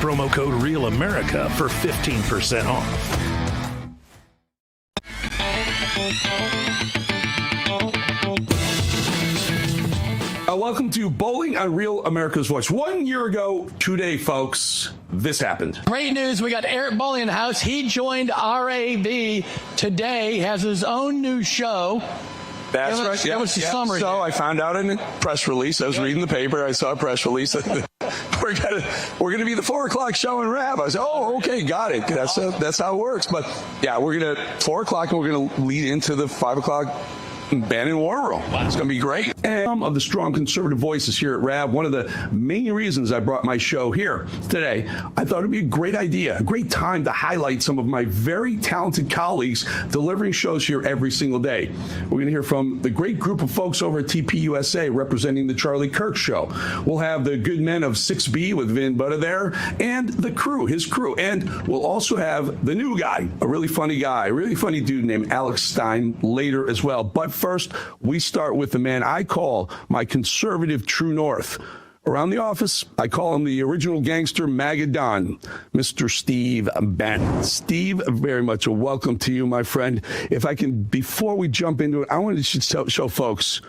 promo code REALAmerica for 15% off. Welcome to Bowling on Real America's Voice. 1 year ago today, folks, this happened. Great news. We got Eric Bolling in the house. He joined RAV today, has his own new show. That's right. That was the summary. So I found out in a press release. I was reading the paper. I saw a press release. We're gonna be the 4 o'clock show in RAV. I said, oh, okay, got it. That's how it works. But yeah, we're gonna 4 o'clock and we're gonna lead into the 5 o'clock Bannon War Room. Wow. It's going to be great. And some of the strong conservative voices here at RAV, one of the main reasons I brought my show here today, I thought it would be a great idea, a great time to highlight some of my very talented colleagues delivering shows here every single day. We're going to hear from the great group of folks over at TPUSA representing the Charlie Kirk Show. We'll have the good men of 6B with Vin Butter there and the crew, his crew. And we'll also have the new guy, a really funny guy, a really funny dude named Alex Stein later as well. But first, we start with the man I call my conservative true north. Around the office, I call him the original gangster MAGA Don, Mr. Steve Bannon. Steve, very much a welcome to you, my friend. If I can, before we jump into it, I wanted to show folks,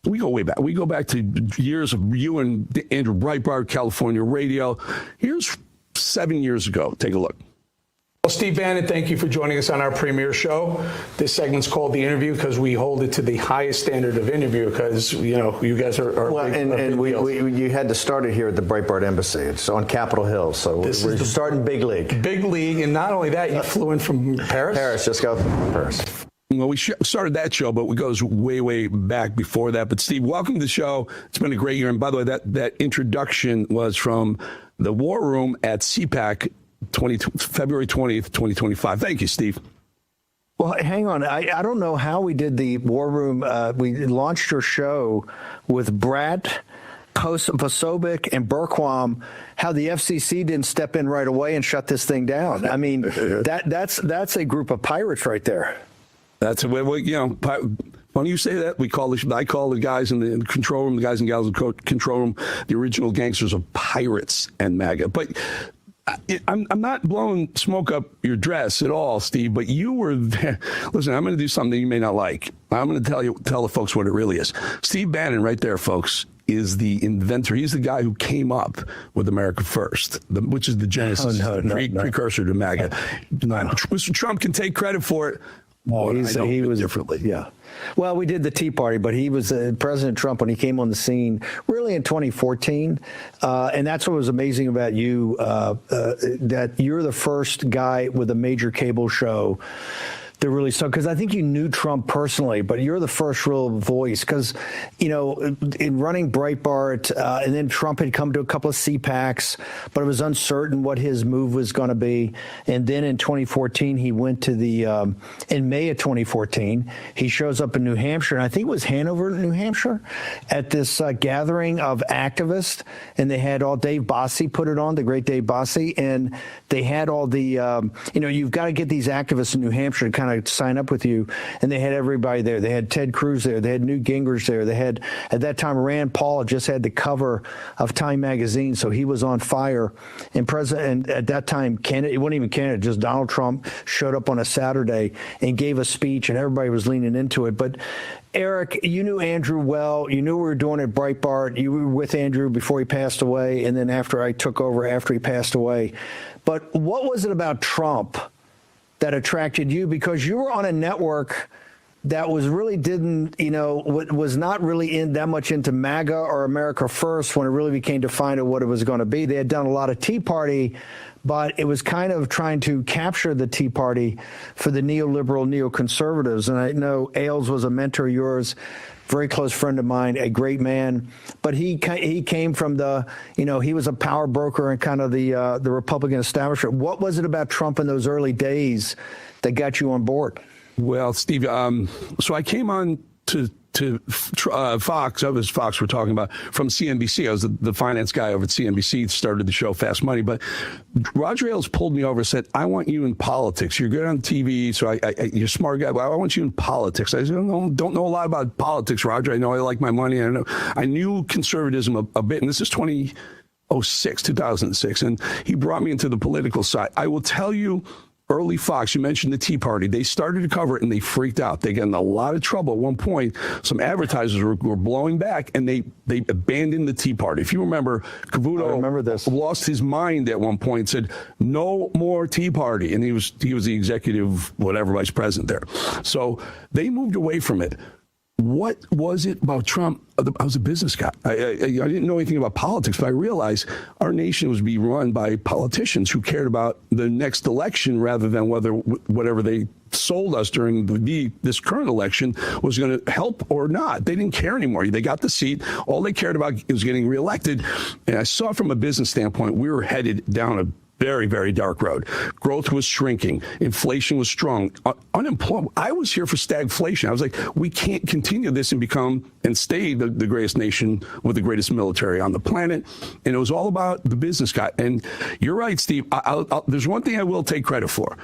we go way back. We go back to years of you and Andrew Breitbart, California radio. Here's 7 years ago. Take a look. Well, Steve Bannon, thank you for joining us on our premiere show. This segment's called The Interview because we hold it to the highest standard of interview because, you know, you guys are well, you had to start it here at the Breitbart Embassy. It's on Capitol Hill, so we're starting big league. Big league, and not only that, you flew in from Paris? Paris, just got from Paris. Well, we started that show, but it goes way, way back before that. But Steve, welcome to the show. It's been a great year. And by the way, that introduction was from the War Room at CPAC, February 20th, 2025. Thank you, Steve. Well, hang on. I don't know how we did the War Room. We launched your show with Brat, Posobiec, and Berquam. How the FCC didn't step in right away and shut this thing down. I mean, that's a group of pirates right there. That's funny you say that. I call the guys in the control room, the guys and gals in the control room, the original gangsters of pirates and MAGA. But I'm not blowing smoke up your dress at all, Steve, but you were there. Listen, I'm going to do something you may not like. I'm going to tell the folks what it really is. Steve Bannon right there, folks, is the inventor. He's the guy who came up with America First, which is the genesis, precursor to MAGA. Mr. Trump can take credit for it. No, he was differently. Yeah. Well, we did the Tea Party, but he was President Trump when he came on the scene really in 2014. And that's what was amazing about you, that you're the first guy with a major cable show that really so, because I think you knew Trump personally, but you're the first real voice because, you know, in running Breitbart, and then Trump had come to a couple of CPACs, but it was uncertain what his move was going to be. And then in 2014, he went to the, in May of 2014, he shows up in New Hampshire, and I think it was Hanover, New Hampshire, at this gathering of activists, and they had all Dave Bossie put it on, the great Dave Bossie, and they had all the, you know, you've got to get these activists in New Hampshire to kind of sign up with you, and they had everybody there. They had Ted Cruz there. They had Newt Gingrich there. They had, at that time, Rand Paul just had the cover of Time magazine, so he was on fire. And at that time, it wasn't even candidate, just Donald Trump showed up on a Saturday and gave a speech, and everybody was leaning into it. But Eric, you knew Andrew well. You knew we were doing it at Breitbart. You were with Andrew before he passed away, and then after I took over after he passed away. But what was it about Trump that attracted you? Because you were on a network that was really was not really that much into MAGA or America First when it really became defined of what it was going to be. They had done a lot of Tea Party, but it was kind of trying to capture the Tea Party for the neoliberal neoconservatives. And I know Ailes was a mentor of yours, very close friend of mine, a great man. But he came from the, he was a power broker and kind of the Republican establishment. What was it about Trump in those early days that got you on board? Well, Steve, so I came on to Fox. I was Fox we're talking about from CNBC. I was the finance guy over at CNBC, started the show Fast Money. But Roger Ailes pulled me over and said, I want you in politics. You're good on TV, so you're a smart guy, but I want you in politics. I said, don't know a lot about politics, Roger. I know I like my money. I knew conservatism a bit, and this is 2006, and he brought me into the political side. I will tell you, early Fox, you mentioned the Tea Party. They started to cover it, and they freaked out. They got in a lot of trouble at one point. Some advertisers were blowing back, and they abandoned the Tea Party. If you remember, Cavuto lost his mind at one point, said, no more Tea Party, and he was the executive, whatever, vice president there. So they moved away from it. What was it about Trump? I was a business guy. I didn't know anything about politics, but I realized our nation was being run by politicians who cared about the next election rather than whatever they sold us during this current election was going to help or not. They didn't care anymore. They got the seat. All they cared about was getting reelected. And I saw from a business standpoint, we were headed down a very, very dark road. Growth was shrinking. Inflation was strong. Unemployment. I was here for stagflation. I was like, we can't continue this and become and stay the greatest nation with the greatest military on the planet. And it was all about the business guy. And you're right, Steve. There's one thing I will take credit for.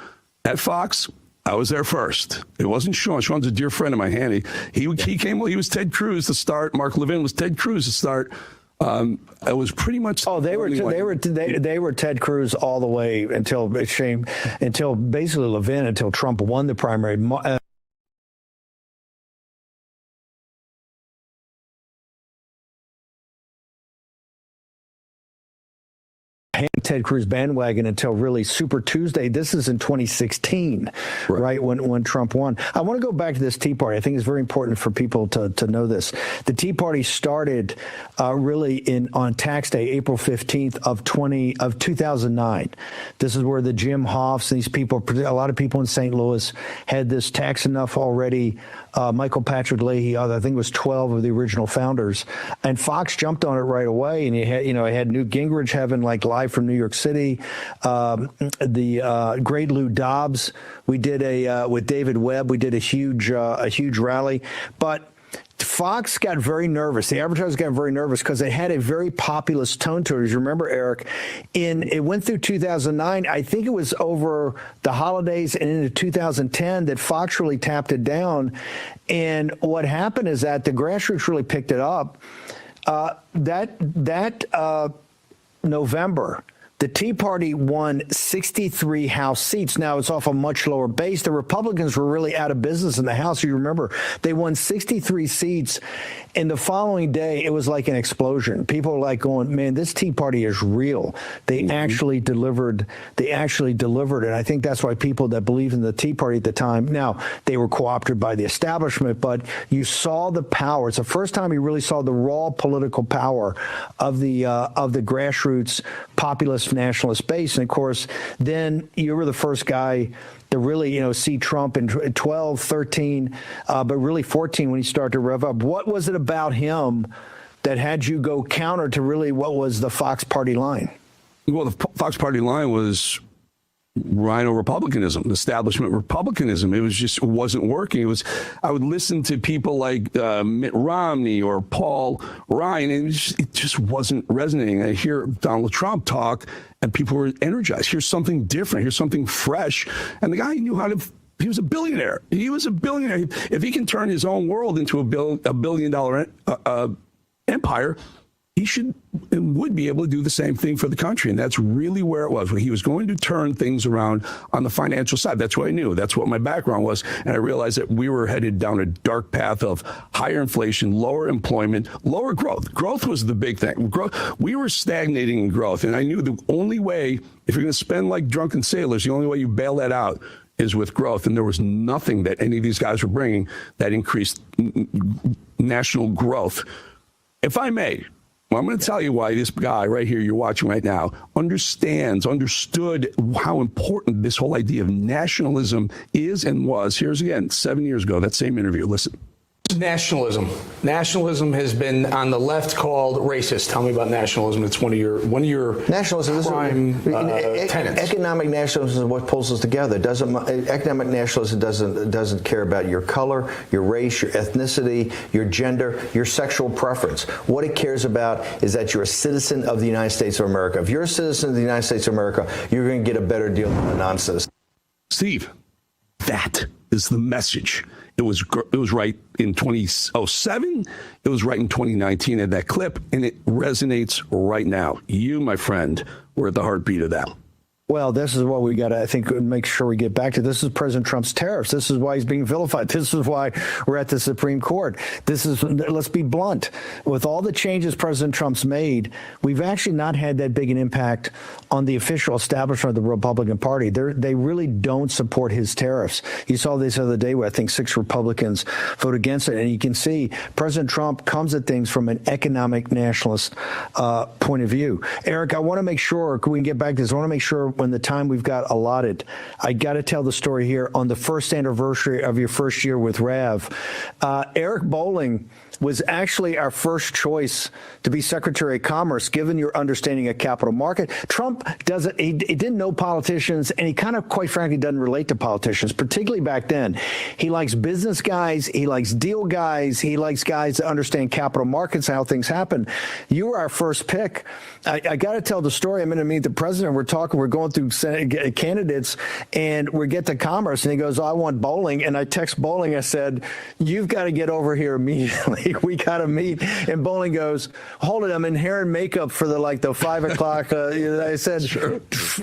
At Fox, I was there first. It wasn't Sean. Sean's a dear friend of mine, Hanny. He came. He was Ted Cruz to start. Mark Levin was Ted Cruz to start. It was pretty much. Oh, they were Ted Cruz all the way until basically Levin, until Trump won the primary. Ted Cruz bandwagon until really Super Tuesday. This is in 2016, right when Trump won. I want to go back to this Tea Party. I think it's very important for people to know this. The Tea Party started really on tax day, April 15th of 2009. This is where the Jim Hoffs, these people, a lot of people in St. Louis had this tax enough already. Michael Patrick Leahy, I think it was 12 of the original founders, and Fox jumped on it right away. And I had Newt Gingrich having like live from New York City, the great Lou Dobbs. We did with David Webb. We did a huge rally, but Fox got very nervous. The advertisers got very nervous because they had a very populist tone to it. As you remember, Eric, it went through 2009. I think it was over the holidays and into 2010 that Fox really tapped it down. And what happened is that the grassroots really picked it up. November, the Tea Party won 63 House seats. Now, it's off a much lower base. The Republicans were really out of business in the House. You remember, they won 63 seats. And the following day, it was like an explosion. People were like going, man, this Tea Party is real. They actually delivered. They actually delivered. And I think that's why people that believed in the Tea Party at the time, now, they were co-opted by the establishment, but you saw the power. It's the first time you really saw the raw political power of the grassroots populist nationalist base. And of course, then you were the first guy to really, see Trump in 12, 13, but really 14 when he started to rev up. What was it about him that had you go counter to really what was the Fox Party line? Well, the Fox Party line was Rhino Republicanism, establishment Republicanism. It wasn't working. I would listen to people like Mitt Romney or Paul Ryan, and it just wasn't resonating. I hear Donald Trump talk, and people were energized. Here's something different. Here's something fresh. And the guy knew how to. He was a billionaire. He was a billionaire. If he can turn his own world into a $1 billion empire, he should and would be able to do the same thing for the country. And that's really where it was. When he was going to turn things around on the financial side. That's what I knew. That's what my background was. And I realized that we were headed down a dark path of higher inflation, lower employment, lower growth. Growth was the big thing. We were stagnating in growth. And I knew the only way, if you're going to spend like drunken sailors, the only way you bail that out is with growth. And there was nothing that any of these guys were bringing that increased national growth. If I may, well, I'm going to tell you why this guy right here you're watching right now understood how important this whole idea of nationalism is and was. Here's again, 7 years ago, that same interview. Listen. Nationalism. Nationalism has been on the left called racist. Tell me about nationalism. It's one of your nationalism prime tenets. Economic nationalism is what pulls us together. Economic nationalism doesn't care about your color, your race, your ethnicity, your gender, your sexual preference. What it cares about is that you're a citizen of the United States of America. If you're a citizen of the United States of America, you're going to get a better deal than a non-citizen. Steve, that is the message. It was right in 2007. It was right in 2019 at that clip, and it resonates right now. You, my friend, were at the heartbeat of that. Well, this is what we got to, I think, make sure we get back to. This is President Trump's tariffs. This is why he's being vilified. This is why we're at the Supreme Court. Let's be blunt. With all the changes President Trump's made, we've actually not had that big an impact on the official establishment of the Republican Party. They really don't support his tariffs. You saw this the other day where I think 6 Republicans vote against it. And you can see President Trump comes at things from an economic nationalist point of view. Eric, I want to make sure, we can get back to this, I want to make sure when the time we've got allotted, I got to tell the story here on the first anniversary of your first year with Rav. Eric Bolling was actually our first choice to be Secretary of Commerce, given your understanding of capital market. Trump doesn't, he didn't know politicians, and he kind of, quite frankly, doesn't relate to politicians, particularly back then. He likes business guys, he likes deal guys, he likes guys that understand capital markets, how things happen. You were our first pick. I got to tell the story. I'm going to meet the president. We're going through Senate candidates, and we get to Commerce, and he goes, I want Bolling. And I text Bolling, I said, you've got to get over here immediately. We got to meet. And Bolling goes, hold it, I'm in hair and makeup for the 5 o'clock. I said, sure.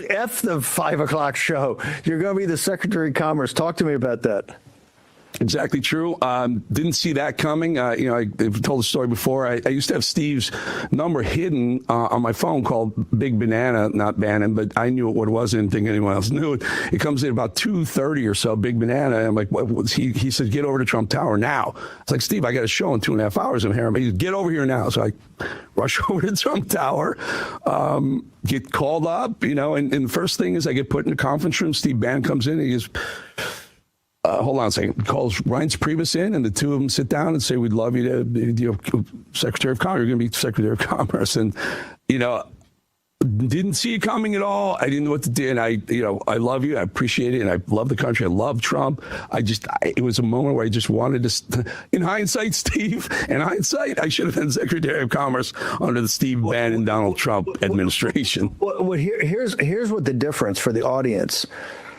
F the 5 o'clock show. You're going to be the Secretary of Commerce. Talk to me about that. Exactly true. Didn't see that coming. I've told the story before. I used to have Steve's number hidden on my phone called Big Banana, not Bannon, but I knew what it was. I didn't think anyone else knew it. It comes in about 2:30 or so, Big Banana. And I'm like, what was he? He said, get over to Trump Tower now. It's like, Steve, I got a show in 2.5 hours. I'm here. He said, get over here now. So I rush over to Trump Tower, get called up, and the first thing is I get put in the conference room. Steve Bannon comes in and he goes, hold on a second. He calls Reince Priebus in, and the two of them sit down and say, we'd love you to be Secretary of Commerce. You're going to be Secretary of Commerce. And, didn't see it coming at all. I didn't know what to do. And I love you. I appreciate it. And I love the country. I love Trump. It was a moment where I just wanted to, in hindsight, Steve, in hindsight, I should have been Secretary of Commerce under the Steve Bannon, Donald Trump administration. Well, here's what the difference for the audience.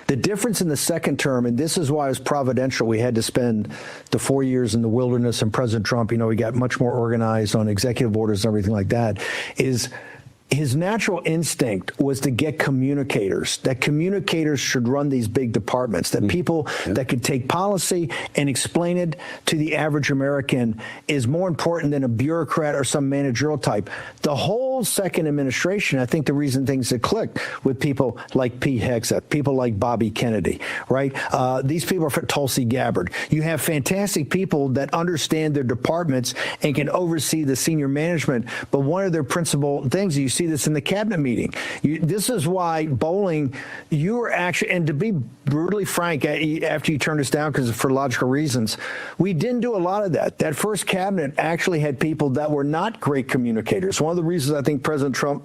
The difference in the second term, and this is why it was providential, we had to spend the 4 years in the wilderness, and President Trump, we got much more organized on executive orders and everything like that, is his natural instinct was to get communicators, that communicators should run these big departments, that people that could take policy and explain it to the average American is more important than a bureaucrat or some managerial type. The whole second administration, I think the reason things had clicked with people like Pete Hegseth, people like Bobby Kennedy, right? These people are from Tulsi Gabbard. You have fantastic people that understand their departments and can oversee the senior management, but one of their principal things, you see this in the cabinet meeting. This is why Bolling, you were actually, and to be brutally frank, after you turned us down because for logical reasons, we didn't do a lot of that. That first cabinet actually had people that were not great communicators. One of the reasons I think President Trump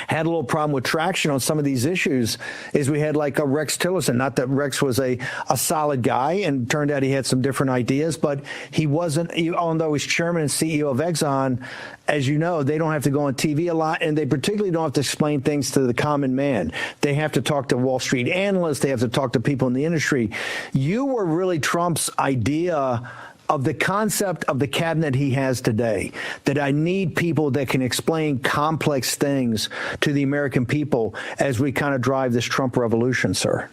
had a little problem with traction on some of these issues is we had like a Rex Tillerson. Not that Rex was a solid guy, and turned out he had some different ideas, but he wasn't, although he's chairman and CEO of Exxon, as you know, they don't have to go on TV a lot, and they particularly don't have to explain things to the common man. They have to talk to Wall Street analysts. They have to talk to people in the industry. You were really Trump's idea of the concept of the cabinet he has today, that I need people that can explain complex things to the American people as we kind of drive this Trump revolution, sir.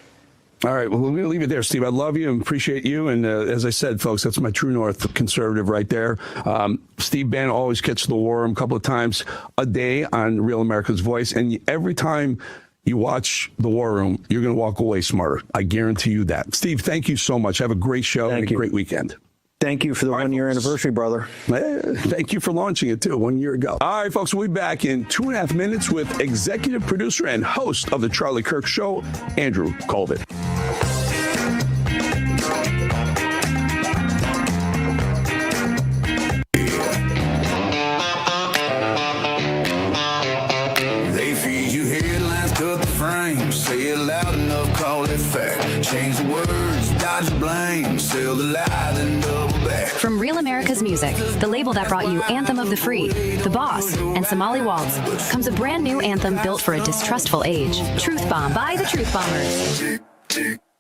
All right, well, we're going to leave it there, Steve. I love you and appreciate you. And as I said, folks, that's my true north conservative right there. Steve Bannon always catches the war room a couple of times a day on Real America's Voice. And every time you watch the war room, you're going to walk away smarter. I guarantee you that. Steve, thank you so much. Have a great show and a great weekend. Thank you for the 1 year anniversary, brother. Thank you for launching it, too, 1 year ago. All right, folks, we'll be back in 2.5 minutes with executive producer and host of The Charlie Kirk Show, Andrew Colvin. They feed you headlines, cut the frame, say it loud enough, call it fact. Change the words, dodge the blame, sell the lie, then double back. From Real America's Music, the label that brought you Anthem of the Free, The Boss, and Somali Waltz, comes a brand new anthem built for a distrustful age. Truth Bomb by the Truth Bombers.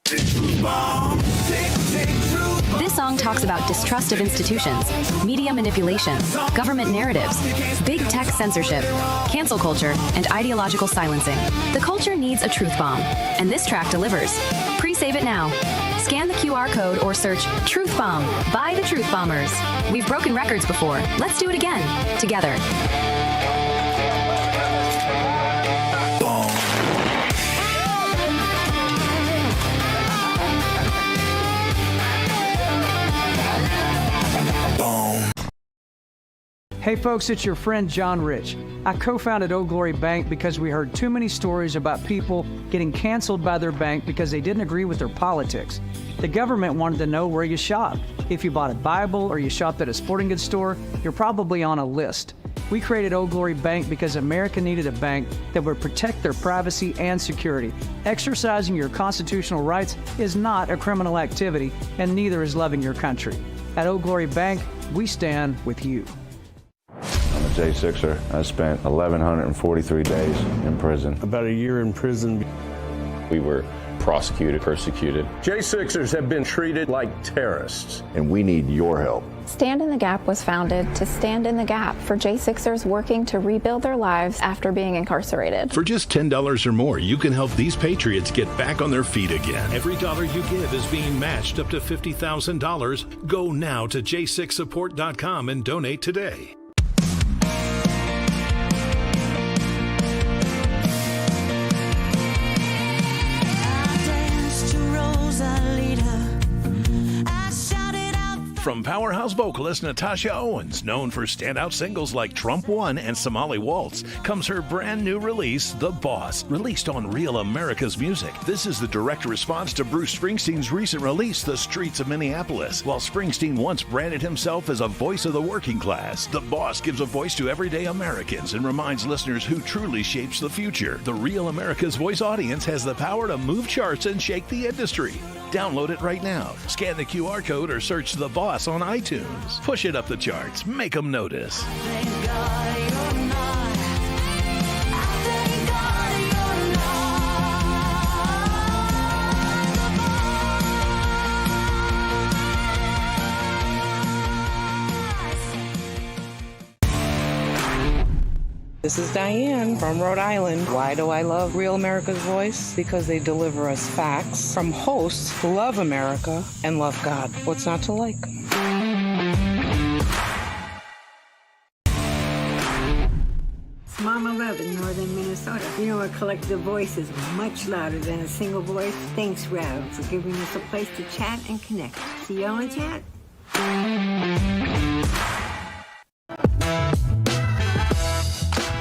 Truth bomb, tick, tick, truth song talks about distrust of institutions, media manipulation, government narratives, big tech censorship, cancel culture, and ideological silencing. The culture needs a truth bomb, and this track delivers. Pre-save it now. Scan the QR code or search Truth Bomb by the Truth Bombers. We've broken records before. Let's do it again, together. Hey folks, it's your friend John Rich. I co-founded Old Glory Bank because we heard too many stories about people getting canceled by their bank because they didn't agree with their politics. The government wanted to know where you shopped. If you bought a Bible or you shopped at a sporting goods store, you're probably on a list. We created Old Glory Bank because America needed a bank that would protect their privacy and security. Exercising your constitutional rights is not a criminal activity, and neither is loving your country. At Old Glory Bank, we stand with you. I'm a J6er. I spent 1,143 days in prison. About a year in prison. We were prosecuted, persecuted. J6ers have been treated like terrorists. And we need your help. Stand in the Gap was founded to stand in the gap for J6ers working to rebuild their lives after being incarcerated. For just $10 or more, you can help these patriots get back on their feet again. Every dollar you give is being matched up to $50,000. Go now to j6support.com and donate today. From powerhouse vocalist Natasha Owens, known for standout singles like Trump One and Somali Waltz, comes her brand new release, The Boss, released on Real America's Music. This is the direct response to Bruce Springsteen's recent release, The Streets of Minneapolis. While Springsteen once branded himself as a voice of the working class, The Boss gives a voice to everyday Americans and reminds listeners who truly shapes the future. The Real America's Voice audience has the power to move charts and shake the industry. Download it right now. Scan the QR code or search The Boss on iTunes. Push it up the charts. Make them notice. This is Diane from Rhode Island. Why do I love Real America's Voice? Because they deliver us facts from hosts who love America and love God. What's not to like? It's Mama Love in northern Minnesota. You know, a collective voice is much louder than a single voice. Thanks, Rev, for giving us a place to chat and connect. See y'all in chat.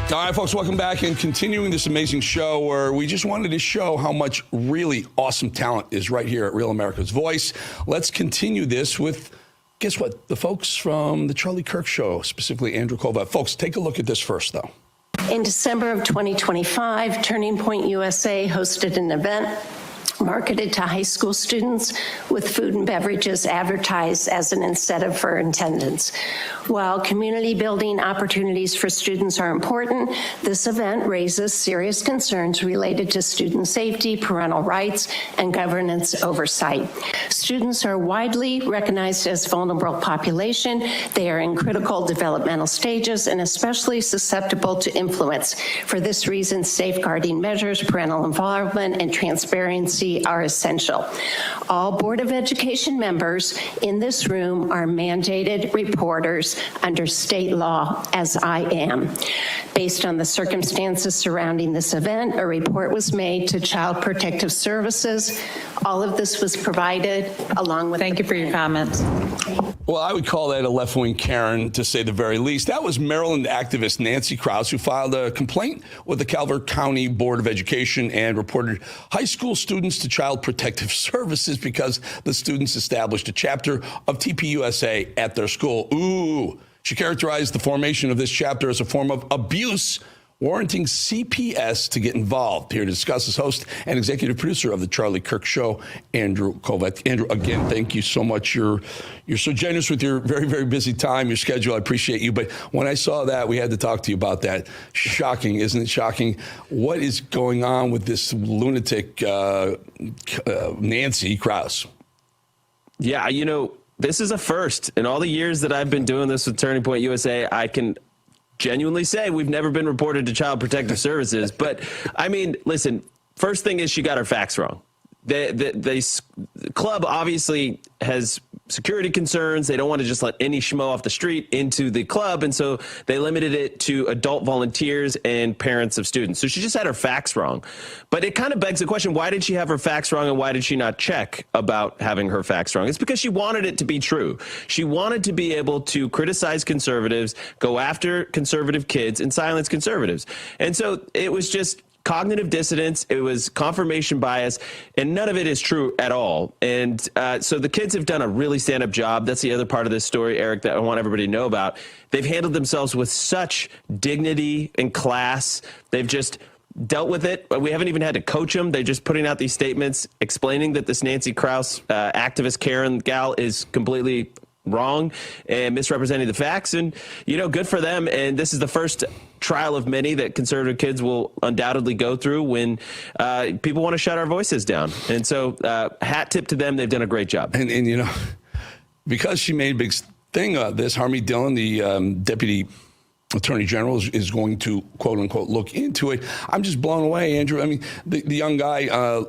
All right, folks, welcome back and continuing this amazing show where we just wanted to show how much really awesome talent is right here at Real America's Voice. Let's continue this with, guess what, the folks from the Charlie Kirk Show, specifically Andrew Kovach. Folks, take a look at this first, though. In December of 2025, Turning Point USA hosted an event marketed to high school students with food and beverages advertised as an incentive for attendance. While community building opportunities for students are important, this event raises serious concerns related to student safety, parental rights, and governance oversight. Students are widely recognized as vulnerable population. They are in critical developmental stages and especially susceptible to influence. For this reason, safeguarding measures, parental involvement, and transparency are essential. All Board of Education members in this room are mandated reporters under state law, as I am. Based on the circumstances surrounding this event, a report was made to Child Protective Services. All of this was provided along with— Thank you for your comments. Well, I would call that a left-wing Karen, to say the very least. That was Maryland activist Nancy Krause, who filed a complaint with the Calvert County Board of Education and reported high school students to Child Protective Services because the students established a chapter of TPUSA at their school. Ooh. She characterized the formation of this chapter as a form of abuse, warranting CPS to get involved. Here to discuss is host and executive producer of the Charlie Kirk Show, Andrew Kovach. Andrew, again, thank you so much. You're so generous with your very, very busy time, your schedule. I appreciate you. But when I saw that, we had to talk to you about that. Shocking, isn't it shocking? What is going on with this lunatic Nancy Krause? Yeah, you know, this is a first. In all the years that I've been doing this with Turning Point USA, I can genuinely say we've never been reported to Child Protective Services. But, I mean, listen, first thing is she got her facts wrong. The club obviously has security concerns. They don't want to just let any schmo off the street into the club, and so they limited it to adult volunteers and parents of students. So she just had her facts wrong. But it kind of begs the question, why did she have her facts wrong, and why did she not check about having her facts wrong? It's because she wanted it to be true. She wanted to be able to criticize conservatives, go after conservative kids, and silence conservatives. And so it was just cognitive dissonance, it was confirmation bias, and none of it is true at all. And so the kids have done a really stand-up job. That's the other part of this story, Eric, that I want everybody to know about. They've handled themselves with such dignity and class. They've just dealt with it. We haven't even had to coach them. They're just putting out these statements explaining that this Nancy Krause activist Karen gal is completely wrong and misrepresenting the facts, and good for them. And this is the first trial of many that conservative kids will undoubtedly go through when people want to shut our voices down. And so hat tip to them. They've done a great job. And because she made a big thing of this, Harmeet Dillon, the deputy Attorney General, is going to, quote unquote, look into it. I'm just blown away, Andrew. I mean, the young guy,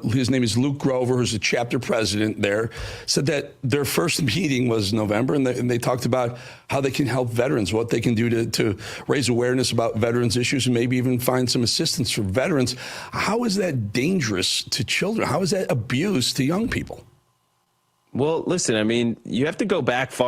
his name is Luke Grover, who's the chapter president there, said that their first meeting was November, and they talked about how they can help veterans, what they can do to raise awareness about veterans issues, and maybe even find some assistance for veterans. How is that dangerous to children? How is that abuse to young people? Well, listen, I mean, you have to go back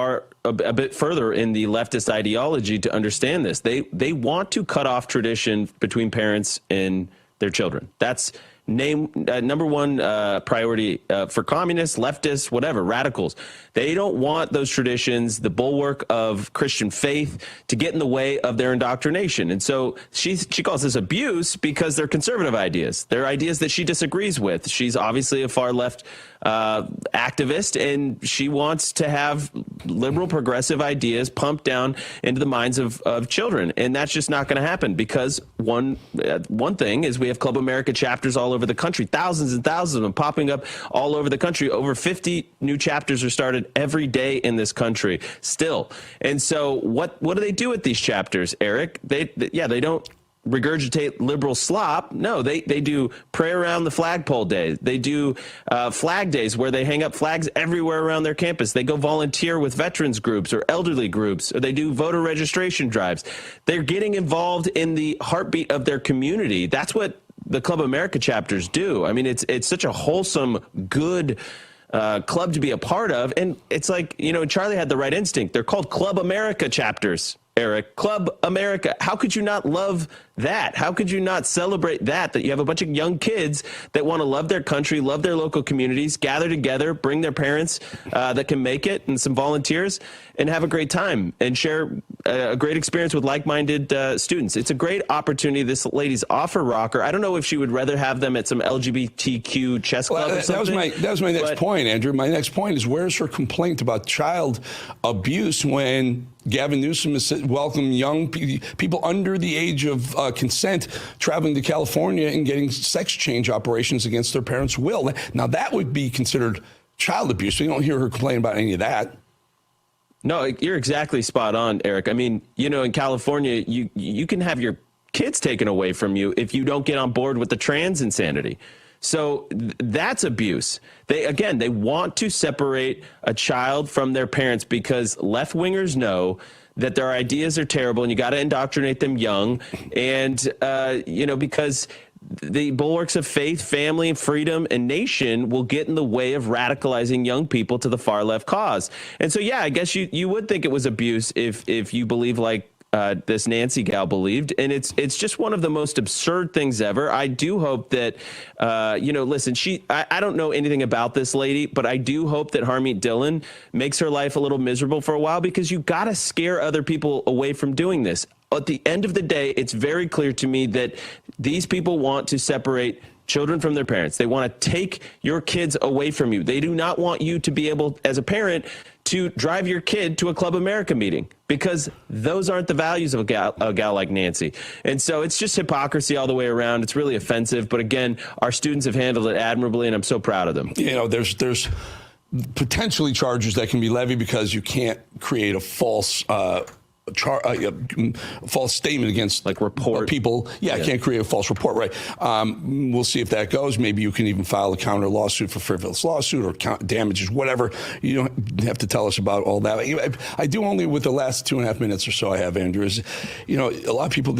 a bit further in the leftist ideology to understand this. They want to cut off tradition between parents and their children. That's number one priority for communists, leftists, whatever, radicals. They don't want those traditions, the bulwark of Christian faith, to get in the way of their indoctrination. And so she calls this abuse because they're conservative ideas. They're ideas that she disagrees with. She's obviously a far left activist, and she wants to have liberal progressive ideas pumped down into the minds of children. And that's just not going to happen because one thing is we have Club America chapters all over the country, thousands and thousands of them popping up all over the country. Over 50 new chapters are started every day in this country still. And so what do they do at these chapters, Eric? They don't regurgitate liberal slop. No, they do pray around the flagpole day. They do flag days where they hang up flags everywhere around their campus. They go volunteer with veterans groups or elderly groups, or they do voter registration drives. They're getting involved in the heartbeat of their community. That's what the Club America chapters do. I mean, it's such a wholesome, good club to be a part of. And it's like, Charlie had the right instinct. They're called Club America chapters, Eric. Club America. How could you not love that? How could you not celebrate that you have a bunch of young kids that want to love their country, love their local communities, gather together, bring their parents that can make it, and some volunteers, and have a great time and share a great experience with like-minded students. It's a great opportunity. This lady's off her rocker. I don't know if she would rather have them at some LGBTQ chess club or something. That was my next point, Andrew. My next point is, where's her complaint about child abuse when Gavin Newsom has welcomed young people under the age of consent traveling to California and getting sex change operations against their parents' will? Now, that would be considered child abuse. We don't hear her complain about any of that. No, you're exactly spot on, Eric. I mean, in California, you can have your kids taken away from you if you don't get on board with the trans insanity. So that's abuse. They want to separate a child from their parents because left-wingers know that their ideas are terrible and you got to indoctrinate them young. And, because the bulwarks of faith, family, freedom, and nation will get in the way of radicalizing young people to the far left cause. And so, I guess you would think it was abuse if you believe like this Nancy gal believed. And it's just one of the most absurd things ever. I do hope that, listen, I don't know anything about this lady, but I do hope that Harmeet Dillon makes her life a little miserable for a while, because you got to scare other people away from doing this. At the end of the day, it's very clear to me that these people want to separate children from their parents. They want to take your kids away from you. They do not want you to be able, as a parent, to drive your kid to a Club America meeting, because those aren't the values of a gal like Nancy. And so it's just hypocrisy all the way around. It's really offensive. But again, our students have handled it admirably, and I'm so proud of them. There's potentially charges that can be levied because you can't create a false false statement against like report people. Yeah, I can't create a false report, right? We'll see if that goes. Maybe you can even file a counter lawsuit for frivolous lawsuit or damages, whatever. You don't have to tell us about all that. I do only with the last 2.5 minutes or so I have, Andrew, is, a lot of people,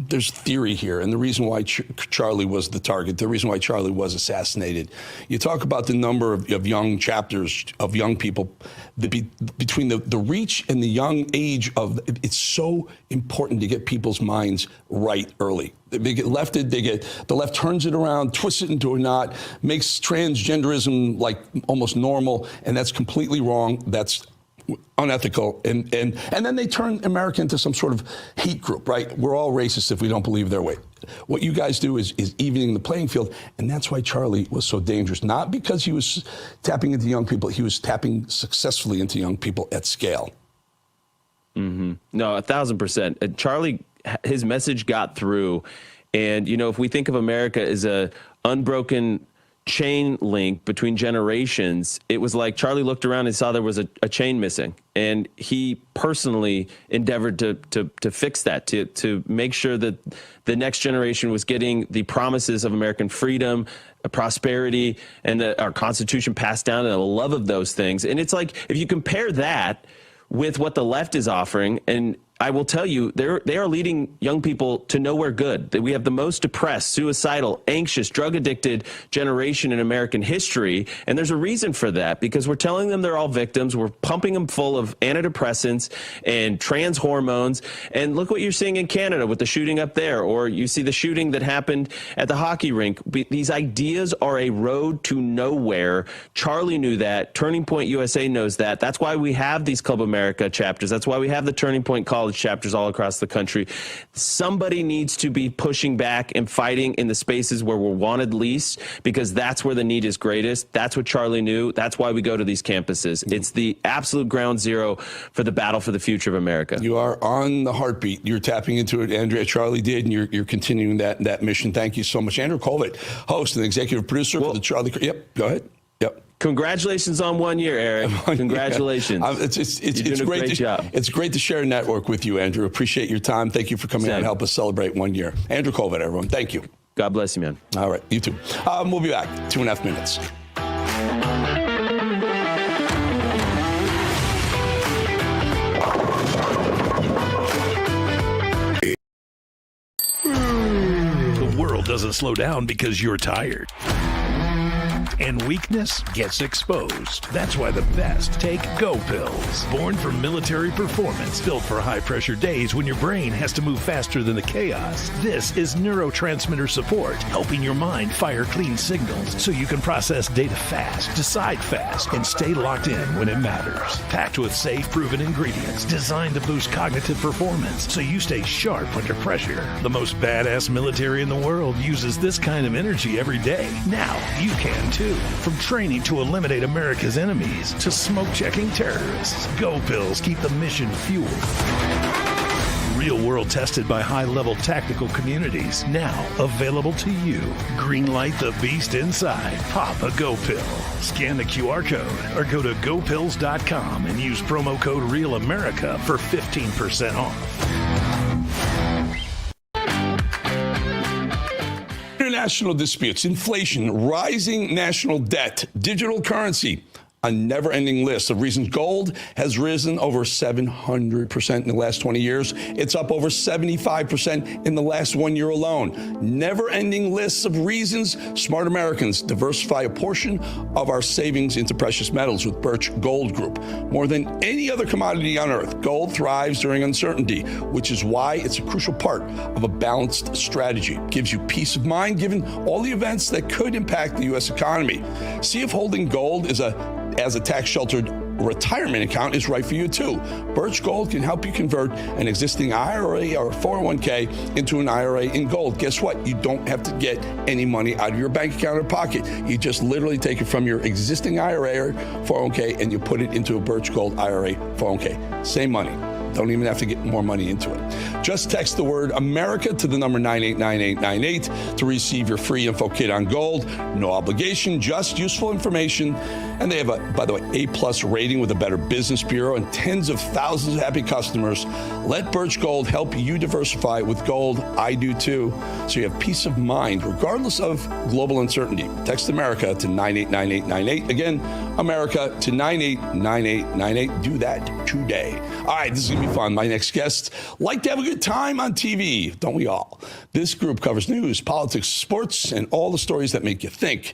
there's theory here, and the reason why Charlie was the target, the reason why Charlie was assassinated. You talk about the number of young chapters of young people, between the reach and the young age of, it's so important to get people's minds right early. They get lefted, the left turns it around, twists it into a knot, makes transgenderism like almost normal, and that's completely wrong. That's unethical, and then they turn America into some sort of hate group, right? We're all racist if we don't believe their way. What you guys do is evening the playing field, and that's why Charlie was so dangerous. Not because he was tapping into young people, he was tapping successfully into young people at scale. Mm-hmm. No, 1,000%. Charlie, his message got through, and if we think of America as a unbroken chain link between generations, it was like Charlie looked around and saw there was a chain missing, and he personally endeavored to fix that, to make sure that the next generation was getting the promises of American freedom, prosperity, and our Constitution passed down, and the love of those things. And it's like, if you compare that with what the left is offering, and I will tell you, they are leading young people to nowhere good. That we have the most depressed, suicidal, anxious, drug-addicted generation in American history, and there's a reason for that, because we're telling them they're all victims. We're pumping them full of antidepressants and trans hormones, and look what you're seeing in Canada with the shooting up there, or you see the shooting that happened at the hockey rink. These ideas are a road to nowhere. Charlie knew that. Turning Point USA knows that. That's why we have these Club America chapters. That's why we have the Turning Point College chapters all across the country. Somebody needs to be pushing back and fighting in the spaces where we're wanted least, because that's where the need is greatest. That's what Charlie knew. That's why we go to these campuses. It's the absolute ground zero for the battle for the future of America. You are on the heartbeat. You're tapping into it, Andrea. Charlie did, and you're continuing that mission. Thank you so much. Andrew Colvett, host and executive producer for the Charlie. Yep, go ahead. Yep. Congratulations on 1 year, Eric. Congratulations. It's great. Great job. It's great to share a network with you, Andrew. Appreciate your time. Thank you for coming out and help us celebrate 1 year. Andrew Colvett, everyone. Thank you. God bless you, man. All right. You too. We'll be back. 2.5 minutes. The world doesn't slow down because you're tired. And weakness gets exposed. That's why the best take Go Pills. Born for military performance, built for high-pressure days when your brain has to move faster than the chaos. This is neurotransmitter support, helping your mind fire clean signals so you can process data fast, decide fast, and stay locked in when it matters. Packed with safe, proven ingredients designed to boost cognitive performance so you stay sharp under pressure. The most badass military in the world uses this kind of energy every day. Now you can too. From training to eliminate America's enemies to smoke-checking terrorists, Go Pills keep the mission fueled. Real world tested by high-level tactical communities. Now available to you. Greenlight the beast inside. Pop a Go Pill. Scan the QR code or go to gopills.com and use promo code REALAmerica for 15% off. International disputes, inflation, rising national debt, digital currency, a never-ending list of reasons gold has risen over 700% in the last 20 years. It's up over 75% in the last 1 year alone. Never-ending lists of reasons smart Americans diversify a portion of our savings into precious metals with Birch Gold Group. More than any other commodity on earth, gold thrives during uncertainty, which is why it's a crucial part of a balanced strategy. It gives you peace of mind given all the events that could impact the U.S. economy. See if holding gold as a tax-sheltered retirement account is right for you too. Birch Gold can help you convert an existing IRA or 401k into an IRA in gold. Guess what? You don't have to get any money out of your bank account or pocket. You just literally take it from your existing IRA or 401k and you put it into a Birch Gold IRA 401k. Same money. Don't even have to get more money into it. Just text the word America to the number 989898 to receive your free info kit on gold. No obligation, just useful information. And they have, by the way, A+ rating with a Better Business Bureau and tens of thousands of happy customers. Let Birch Gold help you diversify with gold. I do too. So you have peace of mind, regardless of global uncertainty. Text America to 989898. Again, America to 989898. Do that today. All right, this is going to be fun. My next guests like to have a good time on TV, don't we all? This group covers news, politics, sports, and all the stories that make you think.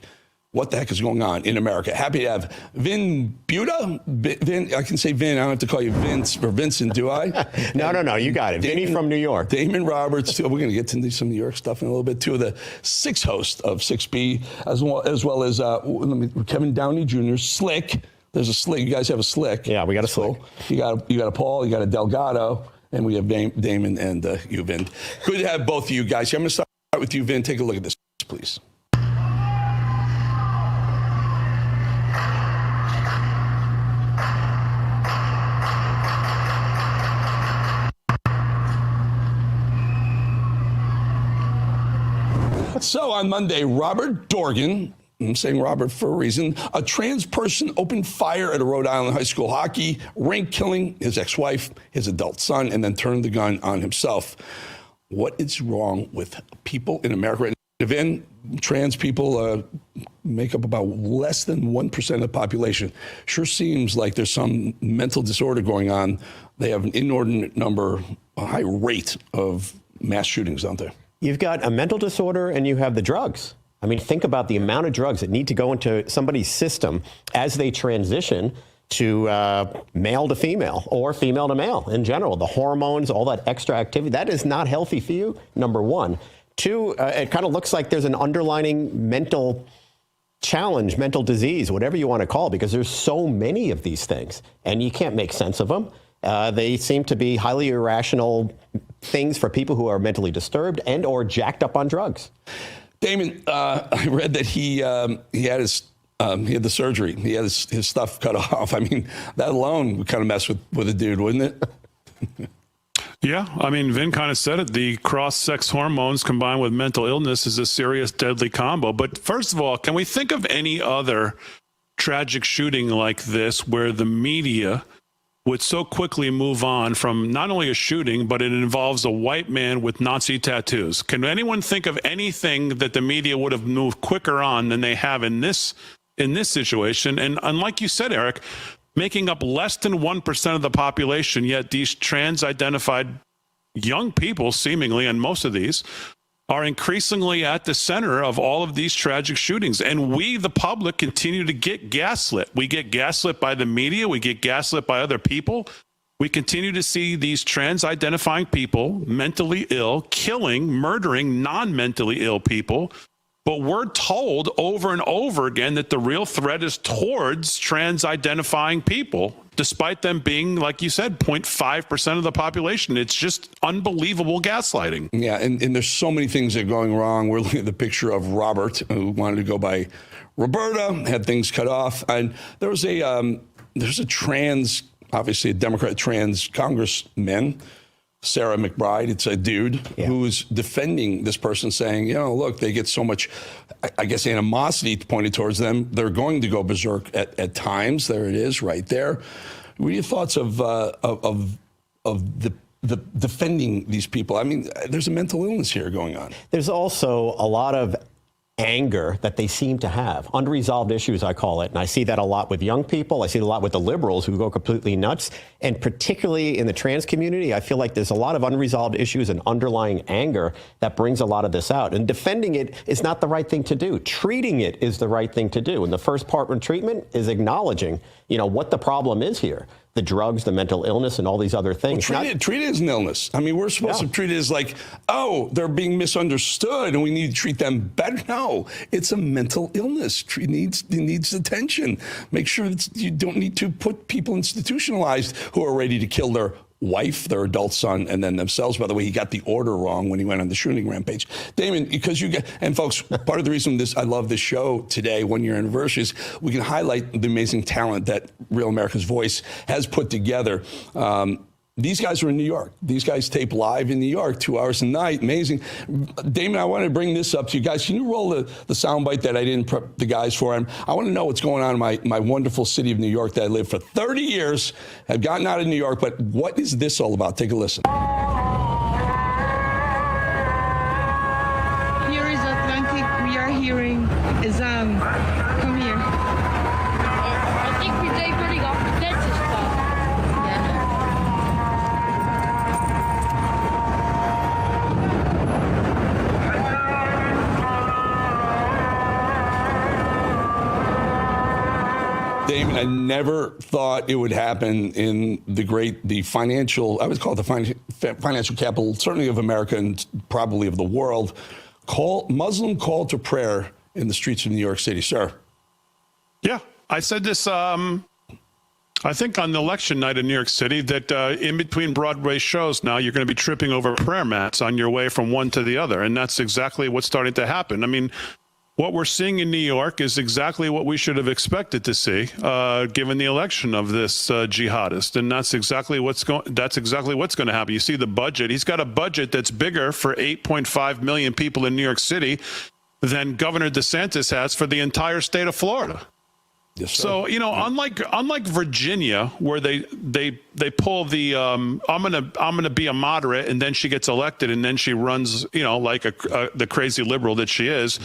What the heck is going on in America? Happy to have Vin Buda. Vin, I can say Vin. I don't have to call you Vince or Vincent, do I? No. You got it. Vinny from New York. Damon Roberts. We're going to get into some New York stuff in a little bit. Two of the 6 hosts of 6B, as well as Kevin Downey Jr. Slick. There's a Slick. You guys have a Slick. Yeah, we got a Slick. You got a Paul. You got a Delgado, and we have Damon and you, Vin. Good to have both of you guys. I'm going to start with you, Vin. Take a look at this, please. So on Monday, Robert Dorgan, I'm saying Robert for a reason, a trans person opened fire at a Rhode Island high school hockey rink, killing his ex-wife, his adult son, and then turned the gun on himself. What is wrong with people in America? Vin, trans people make up about less than 1% of the population. Sure seems like there's some mental disorder going on. They have an inordinate number, a high rate of mass shootings, don't they? You've got a mental disorder and you have the drugs. I mean, think about the amount of drugs that need to go into somebody's system as they transition to male to female or female to male in general. The hormones, all that extra activity, that is not healthy for you, number one. Two, it kind of looks like there's an underlining mental challenge, mental disease, whatever you want to call it, because there's so many of these things and you can't make sense of them. They seem to be highly irrational things for people who are mentally disturbed and or jacked up on drugs. Damon, I read that he had the surgery. He had his stuff cut off. I mean, that alone would kind of mess with a dude, wouldn't it? Yeah, I mean, Vin kind of said it. The cross-sex hormones combined with mental illness is a serious, deadly combo. But first of all, can we think of any other tragic shooting like this where the media would so quickly move on from not only a shooting, but it involves a white man with Nazi tattoos? Can anyone think of anything that the media would have moved quicker on than they have in this situation? And like you said, Eric, making up less than 1% of the population, yet these trans-identified young people, seemingly, and most of these, are increasingly at the center of all of these tragic shootings. And we, the public, continue to get gaslit. We get gaslit by the media. We get gaslit by other people. We continue to see these trans-identifying people, mentally ill, killing, murdering non-mentally ill people. But we're told over and over again that the real threat is towards trans-identifying people, despite them being, like you said, 0.5% of the population. It's just unbelievable gaslighting. Yeah, and there's so many things that are going wrong. We're looking at the picture of Robert, who wanted to go by Roberta, had things cut off. And there's a trans, obviously a Democrat trans congressman, Sarah McBride, it's a dude who's defending this person, saying, look, they get so much, I guess, animosity pointed towards them. They're going to go berserk at times. There it is, right there. What are your thoughts of the defending these people? I mean, there's a mental illness here going on. There's also a lot of anger that they seem to have, unresolved issues, I call it. And I see that a lot with young people. I see it a lot with the liberals who go completely nuts. And particularly in the trans community, I feel like there's a lot of unresolved issues and underlying anger that brings a lot of this out. And defending it is not the right thing to do. Treating it is the right thing to do. And the first part of treatment is acknowledging, what the problem is here. The drugs, the mental illness, and all these other things. Well, treat it as an illness. I mean, we're supposed to treat it as like, they're being misunderstood and we need to treat them better. No, it's a mental illness. It needs attention. Make sure that you don't need to put people institutionalized who are ready to kill their wife, their adult son, and then themselves. By the way, he got the order wrong when he went on the shooting rampage. Damon, because and folks, part of the reason I love this show today, 1 year anniversary, is we can highlight the amazing talent that Real America's Voice has put together. these guys are in New York. These guys tape live in New York, 2 hours a night. Amazing. Damon, I want to bring this up to you guys. Can you roll the soundbite that I didn't prep the guys for? I want to know what's going on in my wonderful city of New York that I lived for 30 years. I've gotten out of New York, but what is this all about? Take a listen. Here is Atlantic. We are hearing is come here. I think we already got the dentist stuff. Damon, I never thought it would happen in the financial, I would call it the financial capital, certainly of America and probably of the world. Muslim call to prayer in the streets of New York City, sir. Yeah, I said this, I think on the election night in New York City, that in between Broadway shows now, you're going to be tripping over prayer mats on your way from one to the other. And that's exactly what's starting to happen. I mean, what we're seeing in New York is exactly what we should have expected to see, given the election of this jihadist, and that's exactly what's going to happen. You see the budget; he's got a budget that's bigger for 8.5 million people in New York City than Governor DeSantis has for the entire state of Florida. Yes, sir. So unlike Virginia, where they pull the I'm gonna be a moderate, and then she gets elected, and then she runs like the crazy liberal that she is.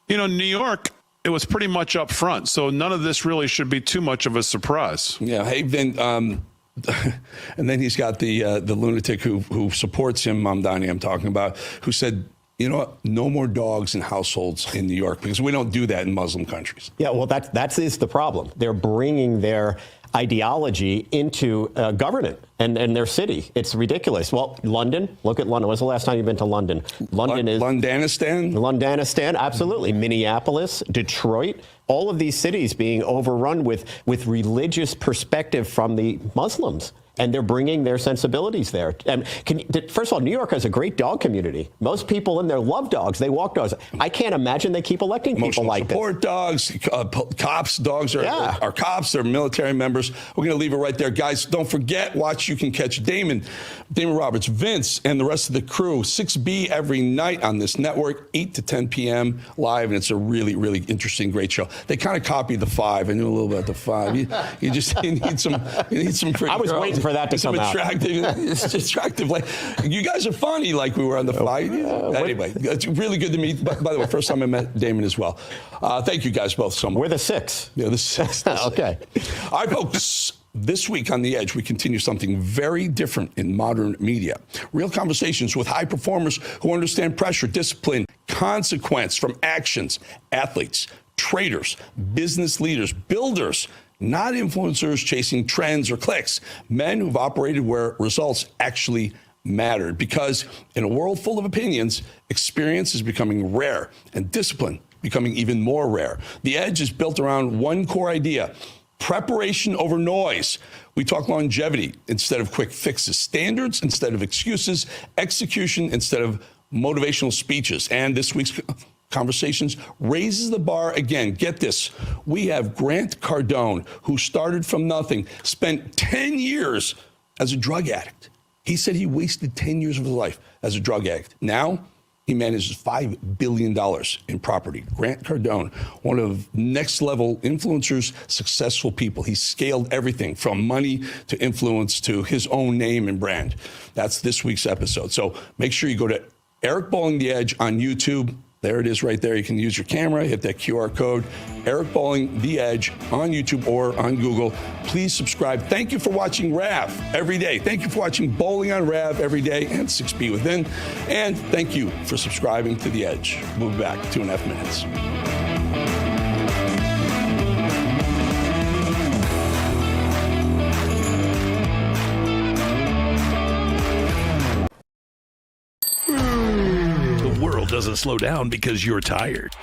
New York, it was pretty much up front, so none of this really should be too much of a surprise. Yeah, hey, then, and then he's got the lunatic who supports him, Mamdani I'm talking about, who said, you know what, no more dogs in households in New York, because we don't do that in Muslim countries. Yeah, well, that is the problem. They're bringing their ideology into government and their city. It's ridiculous. Well, London, look at London. When's the last time you've been to London? London is Londanistan, absolutely. Minneapolis, Detroit, all of these cities being overrun with religious perspective from the Muslims. And they're bringing their sensibilities there. And first of all, New York has a great dog community. Most people in there love dogs. They walk dogs. I can't imagine they keep electing people like this. Support dogs, cops. Dogs are cops. They're military members. We're going to leave it right there. Guys, don't forget, watch. You can catch Damon Roberts, Vince, and the rest of the crew, 6B every night on this network, 8 to 10 p.m. live. And it's a really, really interesting, great show. They kind of copy the 5. I knew a little about the 5. You need some pretty I was waiting for that to come out. Attractive. Like, you guys are funny, like we were on the 5. Anyway, it's really good to meet. By the way, first time I met Damon as well. Thank you guys both so much. We're the 6. Yeah, the 6. Okay. All right, folks. This week on The Edge, we continue something very different in modern media. Real conversations with high performers who understand pressure, discipline, consequence from actions. Athletes, traders, business leaders, builders, not influencers chasing trends or clicks. Men who've operated where results actually mattered. Because in a world full of opinions, experience is becoming rare and discipline becoming even more rare. The Edge is built around one core idea: preparation over noise. We talk longevity instead of quick fixes, standards instead of excuses, execution instead of motivational speeches. And this week's Conversations raises the bar again. Get this. We have Grant Cardone, who started from nothing, spent 10 years as a drug addict. He said he wasted 10 years of his life as a drug addict. Now, he manages $5 billion in property. Grant Cardone, one of next level influencers, successful people. He scaled everything from money to influence to his own name and brand. That's this week's episode. So make sure you go to Eric Bolling The Edge on YouTube. There it is right there. You can use your camera, hit that QR code. Eric Bolling The Edge on YouTube or on Google. Please subscribe. Thank you for watching RAV every day. Thank you for watching Bowling on RAV every day and 6B Within. And thank you for subscribing to The Edge. We'll be back 2.5 minutes. Doesn't slow down because you're tired.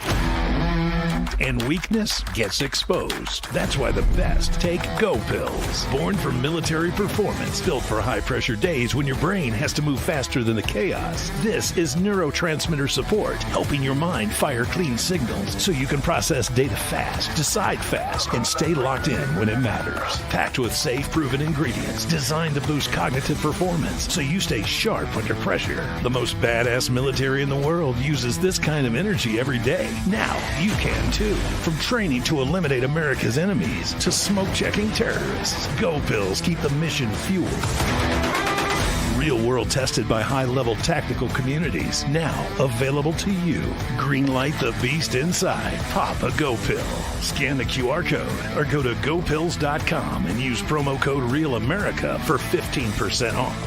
and weakness gets exposed. That's why the best take Go Pills. Born for military performance, built for high-pressure days when your brain has to move faster than the chaos. This is neurotransmitter support, helping your mind fire clean signals so you can process data fast, decide fast, and stay locked in when it matters. Packed with safe, proven ingredients designed to boost cognitive performance so you stay sharp under pressure. The most badass military in the world uses this kind of energy every day. Now you can too. From training to eliminate America's enemies to smoke-checking terrorists, Go Pills keep the mission fueled. Real world tested by high-level tactical communities. Now available to you. Greenlight the beast inside. Pop a Go Pill. Scan the QR code or go to gopills.com and use promo code REALAmerica for 15% off.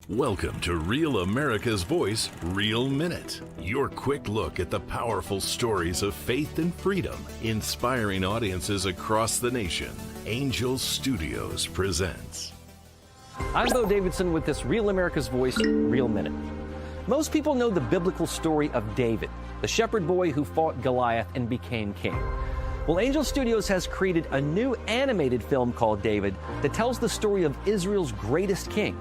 Welcome to Real America's Voice, Real Minute. Your quick look at the powerful stories of faith and freedom, inspiring audiences across the nation. Angel Studios presents. I'm Bo Davidson with this Real America's Voice, Real Minute. Most people know the biblical story of David, the shepherd boy who fought Goliath and became king. Well, Angel Studios has created a new animated film called David that tells the story of Israel's greatest king.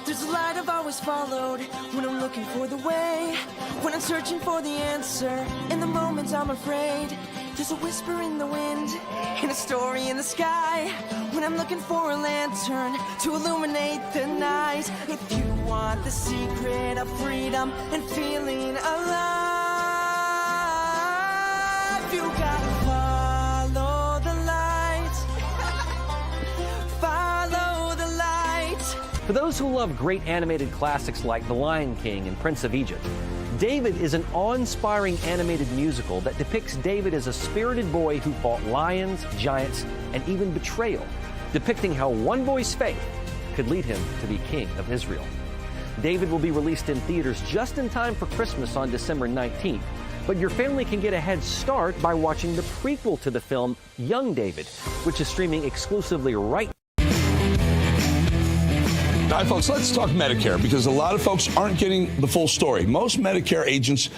There's a light I've always followed when I'm looking for the way, when I'm searching for the answer, in the moments I'm afraid. There's a whisper in the wind, and a story in the sky, when I'm looking for a lantern to illuminate the night. If you want the secret of freedom and feeling alive, you gotta follow the light. Follow the light. For those who love great animated classics like The Lion King and Prince of Egypt, David is an awe-inspiring animated musical that depicts David as a spirited boy who fought lions, giants, and even betrayal, depicting how one boy's faith could lead him to be king of Israel. David will be released in theaters just in time for Christmas on December 19th, but your family can get a head start by watching the prequel to the film, Young David, which is streaming exclusively right now. All right, folks, let's talk Medicare, because a lot of folks aren't getting the full story. Most Medicare agents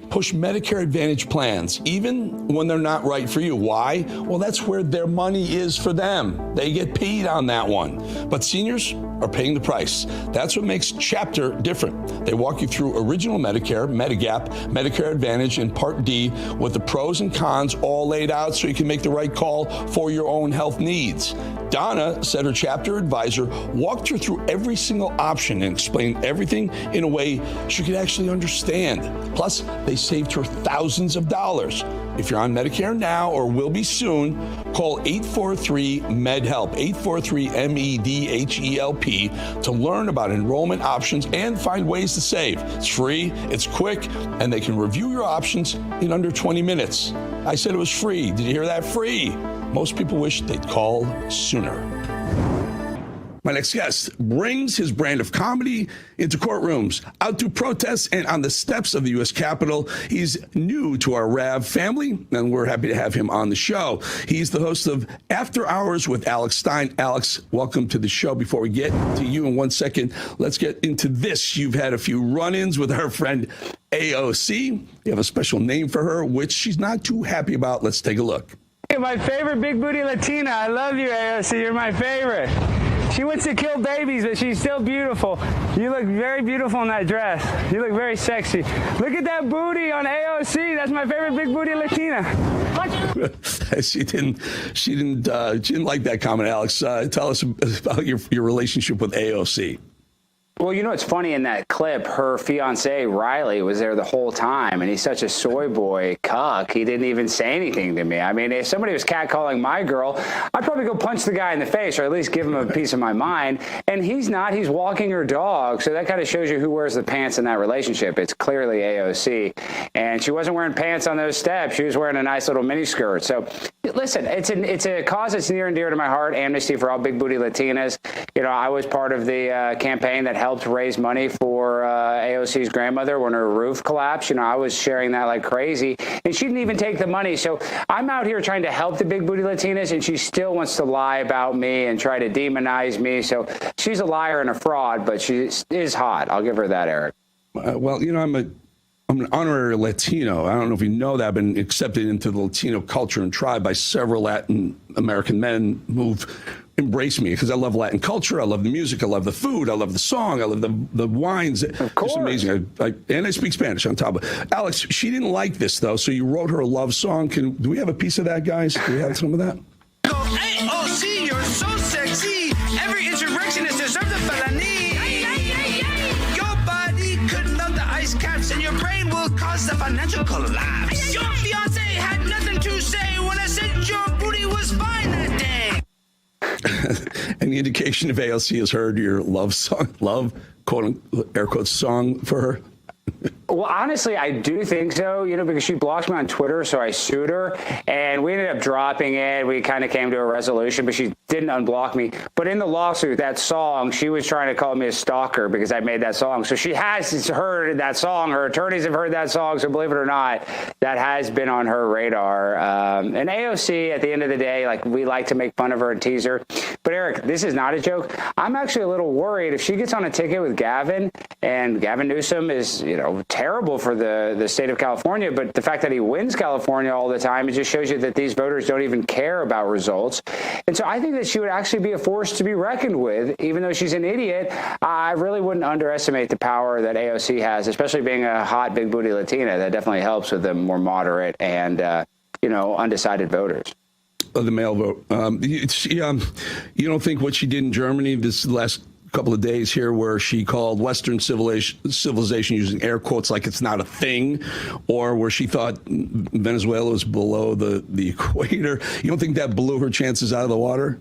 push Medicare Advantage plans, even when they're not right for you. Why? Well, that's where their money is for them. They get paid on that one. But seniors are paying the price. That's what makes Chapter different. They walk you through original Medicare, Medigap, Medicare Advantage, and Part D with the pros and cons all laid out so you can make the right call for your own health needs. Donna said her Chapter advisor walked her through every single option and explained everything in a way she could actually understand. Plus, they saved her thousands of dollars. If you're on Medicare now or will be soon, call 843-MED-HELP, 843-MEDHELP, to learn about enrollment options and find ways to save. It's free, it's quick, and they can review your options in under 20 minutes. I said it was free. Did you hear that? Free. Most people wish they'd call sooner. My next guest brings his brand of comedy into courtrooms, out to protests, and on the steps of the U.S. Capitol. He's new to our RAV family, and we're happy to have him on the show. He's the host of After Hours with Alex Stein. Alex, welcome to the show. Before we get to you in 1 second, let's get into this. You've had a few run-ins with our friend AOC. You have a special name for her, which she's not too happy about. Let's take a look. My favorite big booty Latina. I love you, AOC. You're my favorite. She wants to kill babies, but she's still beautiful. You look very beautiful in that dress. You look very sexy. Look at that booty on AOC. That's my favorite big booty Latina. She didn't like that comment, Alex. Tell us about your relationship with AOC. Well, you know, it's funny in that clip, her fiance, Riley, was there the whole time, and he's such a soy boy cuck. He didn't even say anything to me. I mean, if somebody was catcalling my girl, I'd probably go punch the guy in the face or at least give him a piece of my mind. And he's not. He's walking her dog. So that kind of shows you who wears the pants in that relationship. It's clearly AOC. And she wasn't wearing pants on those steps. She was wearing a nice little mini skirt. So listen, it's a cause that's near and dear to my heart, Amnesty for All Big Booty Latinas. You know, I was part of the campaign that helped raise money for AOC's grandmother when her roof collapsed. You know, I was sharing that like crazy, and she didn't even take the money. So I'm out here trying to help the big booty Latinas, and she still wants to lie about me and try to demonize me. So she's a liar and a fraud, but she is hot. I'll give her that, Eric. Well, I'm an honorary Latino. I don't know if you know that. I've been accepted into the Latino culture and tribe by several Latin American men who've embraced me because I love Latin culture. I love the music. I love the food. I love the song. I love the wines. Of course. It's amazing. And I speak Spanish on top of it. Alex, she didn't like this, though, so you wrote her a love song. Do we have a piece of that, guys? Do we have some of that? AOC, you're so sexy. Every insurrectionist deserves a felony. Your body could melt the ice caps, and your brain will cause the financial collapse. Your fiance had nothing to say when I said your booty was fine that day. Any indication if AOC has heard your love quote air quotes song for her? Well, honestly, I do think so, because she blocked me on Twitter, so I sued her, and we ended up dropping it. We kind of came to a resolution, but she didn't unblock me. But in the lawsuit, that song, she was trying to call me a stalker because I made that song. So she has heard that song. Her attorneys have heard that song, so believe it or not, that has been on her radar. And AOC, at the end of the day, we like to make fun of her and tease her. But Eric, this is not a joke. I'm actually a little worried if she gets on a ticket with Gavin, and Gavin Newsom is, terrible for the state of California, but the fact that he wins California all the time, it just shows you that these voters don't even care about results. And so I think that she would actually be a force to be reckoned with, even though she's an idiot. I really wouldn't underestimate the power that AOC has, especially being a hot, big booty Latina. That definitely helps with the more moderate and, undecided voters. The male vote. You don't think what she did in Germany this last couple of days here, where she called Western civilization using air quotes like it's not a thing, or where she thought Venezuela was below the equator, you don't think that blew her chances out of the water?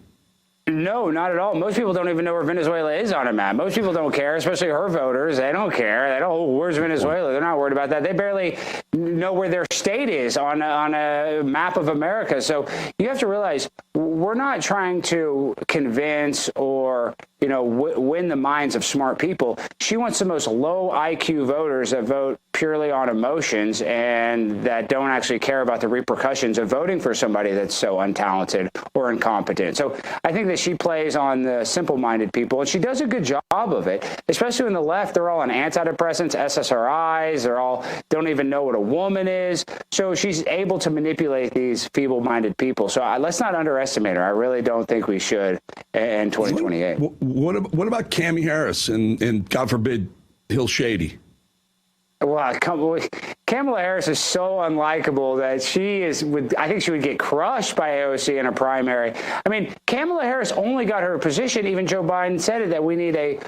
No, not at all. Most people don't even know where Venezuela is on a map. Most people don't care, especially her voters. They don't care. They don't, where's Venezuela? They're not worried about that. They barely know where their state is on a map of America. So you have to realize we're not trying to convince or, win the minds of smart people. She wants the most low IQ voters that vote purely on emotions and that don't actually care about the repercussions of voting for somebody that's so untalented or incompetent. So I think that she plays on the simple-minded people, and she does a good job of it, especially in the left. They're all on antidepressants, SSRIs. They're all don't even know what a woman is. So she's able to manipulate these feeble-minded people. So let's not underestimate her. I really don't think we should in 2028. What about Cammie Harris and God forbid, Hill Shady? Well, Kamala Harris is so unlikable that I think she would get crushed by AOC in a primary. I mean, Kamala Harris only got her position. Even Joe Biden said it, that we need a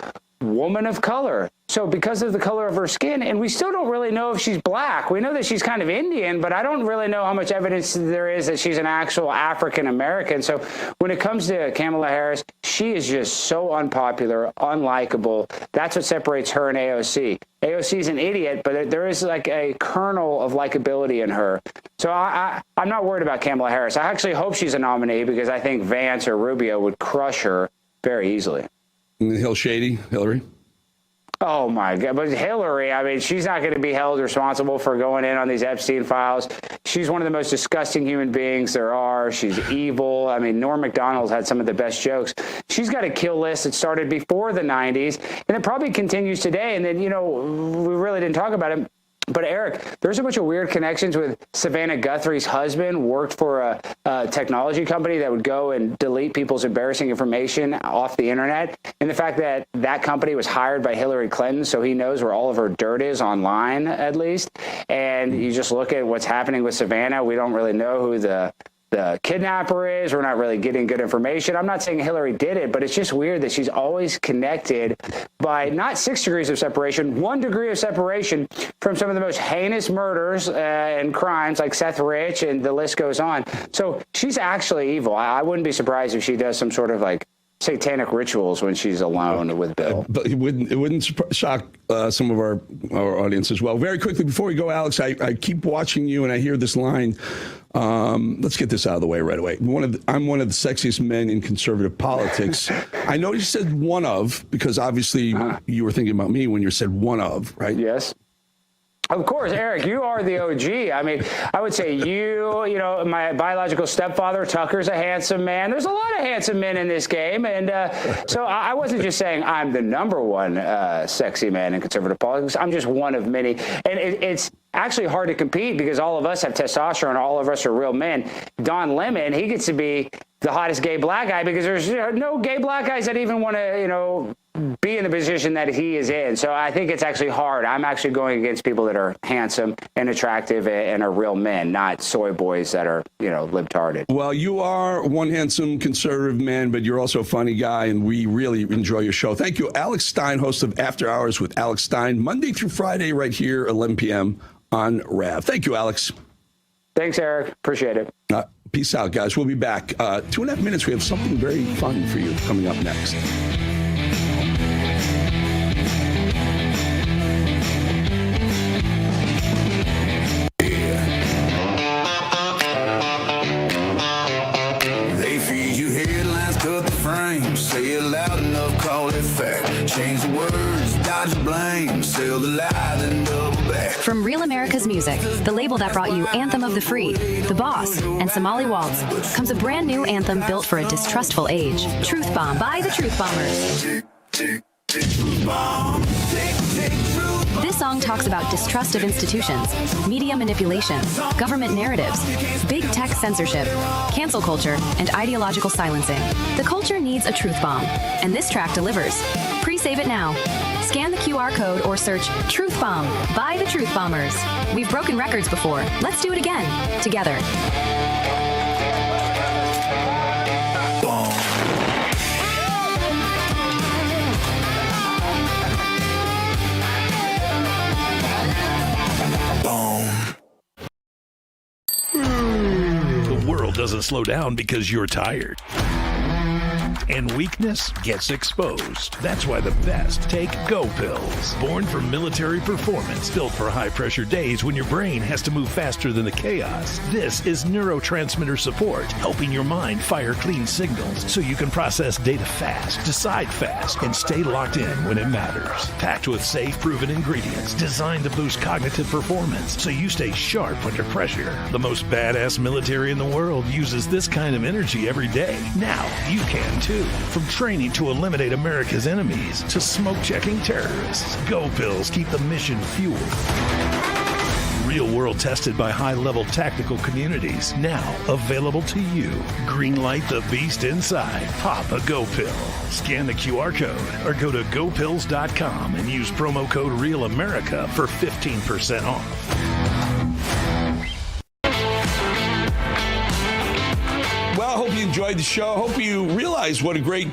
woman of color. So because of the color of her skin, and we still don't really know if she's black. We know that she's kind of Indian, but I don't really know how much evidence there is that she's an actual African American. So when it comes to Kamala Harris, she is just so unpopular, unlikable. That's what separates her and AOC. AOC is an idiot, but there is like a kernel of likability in her. So I'm not worried about Kamala Harris. I actually hope she's a nominee because I think Vance or Rubio would crush her very easily. And Hill Shady, Hillary? Oh, my God. But Hillary, I mean, she's not going to be held responsible for going in on these Epstein files. She's one of the most disgusting human beings there are. She's evil. I mean, Norm Macdonald had some of the best jokes. She's got a kill list that started before the 90s, and it probably continues today. And then, we really didn't talk about it. But Eric, there's a bunch of weird connections with Savannah Guthrie's husband, worked for a technology company that would go and delete people's embarrassing information off the internet. And the fact that that company was hired by Hillary Clinton, so he knows where all of her dirt is online, at least. And you just look at what's happening with Savannah. We don't really know who the kidnapper is. We're not really getting good information. I'm not saying Hillary did it, but it's just weird that she's always connected by not 6 degrees of separation, 1 degree of separation from some of the most heinous murders and crimes like Seth Rich, and the list goes on. So she's actually evil. I wouldn't be surprised if she does some sort of like satanic rituals when she's alone with Bill. But it wouldn't shock some of our audience as well. Very quickly, before we go, Alex, I keep watching you and I hear this line. Let's get this out of the way right away. I'm one of the sexiest men in conservative politics. I know you said one of, because obviously you were thinking about me when you said one of, right? Yes. Of course, Eric, you are the OG. I mean, I would say you know, my biological stepfather, Tucker's a handsome man. There's a lot of handsome men in this game. And so I wasn't just saying I'm the number one sexy man in conservative politics. I'm just one of many. And it's actually hard to compete because all of us have testosterone. All of us are real men. Don Lemon, he gets to be the hottest gay black guy because there's no gay black guys that even want to, be in the position that he is in. So I think it's actually hard. I'm actually going against people that are handsome and attractive and are real men, not soy boys that are, libtarded. Well, you are one handsome conservative man, but you're also a funny guy, and we really enjoy your show. Thank you. Alex Stein, host of After Hours with Alex Stein, Monday through Friday right here, 11 p.m. on RAV. Thank you, Alex. Thanks, Eric. Appreciate it. Peace out, guys. We'll be back. 2.5 minutes. We have something very fun for you coming up next. Say it loud enough, call it fact. Change the words, dodge the blame, sell the lie, then double back. From Real America's Music, the label that brought you Anthem of the Free, The Boss, and Somali Waltz, comes a brand new anthem built for a distrustful age. Truth Bomb by the Truth Bombers. This song talks about distrust of institutions, media manipulation, government narratives, big tech censorship, cancel culture, and ideological silencing. The culture needs a truth bomb, and this track delivers. Pre-save it now. Scan the QR code or search Truth Bomb by the Truth Bombers. We've broken records before. Let's do it again, together. The world doesn't slow down because you're tired. And weakness gets exposed. That's why the best take Go Pills. Born for military performance, built for high-pressure days when your brain has to move faster than the chaos. This is neurotransmitter support, helping your mind fire clean signals so you can process data fast, decide fast, and stay locked in when it matters. Packed with safe, proven ingredients designed to boost cognitive performance so you stay sharp under pressure. The most badass military in the world uses this kind of energy every day. Now you can too. From training to eliminate America's enemies to smoke-checking terrorists, Go Pills keep the mission fueled. Real world tested by high-level tactical communities. Now available to you. Greenlight the beast inside. Pop a Go Pill. Scan the QR code or go to gopills.com and use promo code REALAmerica for 15% off. Well, I hope you enjoyed the show. I hope you realize what a great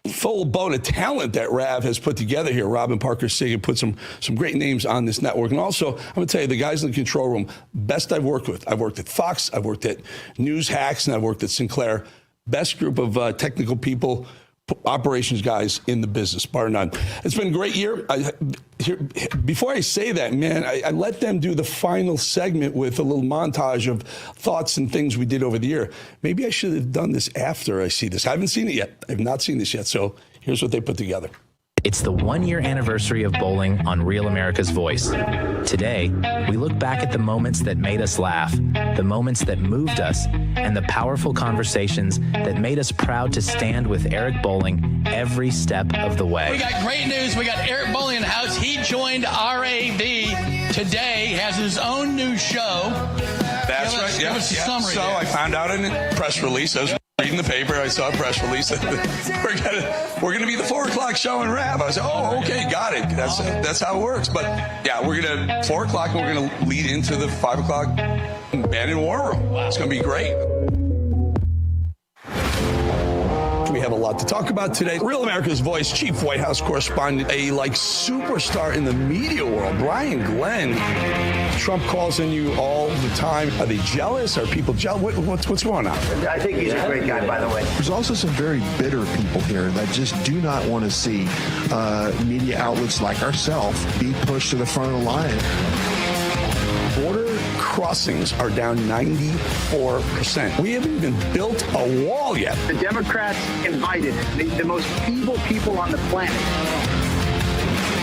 full boat of talent that Rav has put together here. Robin Parker Sig put some great names on this network. And also, I'm going to tell you, the guys in the control room, best I've worked with. I've worked at Fox, I've worked at News Hacks, and I've worked at Sinclair. Best group of technical people, operations guys in the business, bar none. It's been a great year. Before I say that, man, I let them do the final segment with a little montage of thoughts and things we did over the year. Maybe I should have done this after I see this. I haven't seen it yet. I've not seen this yet. So here's what they put together. It's the 1-year anniversary of bowling on Real America's Voice. Today, we look back at the moments that made us laugh, the moments that moved us, and the powerful conversations that made us proud to stand with Eric Bolling every step of the way. We got great news. We got Eric Bolling in the house. He joined RAV today, has his own new show. That's right. Give us a summary. So I found out in a press release. I was reading the paper. I saw a press release. We're gonna be the 4 o'clock show in Rav. I said, oh, okay, got it. That's how it works. But yeah, we're gonna 4 o'clock. We're gonna lead into the 5 o'clock Band in War Room. It's gonna be great. We have a lot to talk about today. Real America's Voice, Chief White House Correspondent, a superstar in the media world, Brian Glenn. Trump calls on you all the time. Are they jealous? Are people jealous? What's going on? I think he's a great guy, by the way. There's also some very bitter people here that just do not want to see media outlets like ourselves be pushed to the front of the line. Border crossings are down 94%. We haven't even built a wall yet. The Democrats invited the most evil people on the planet.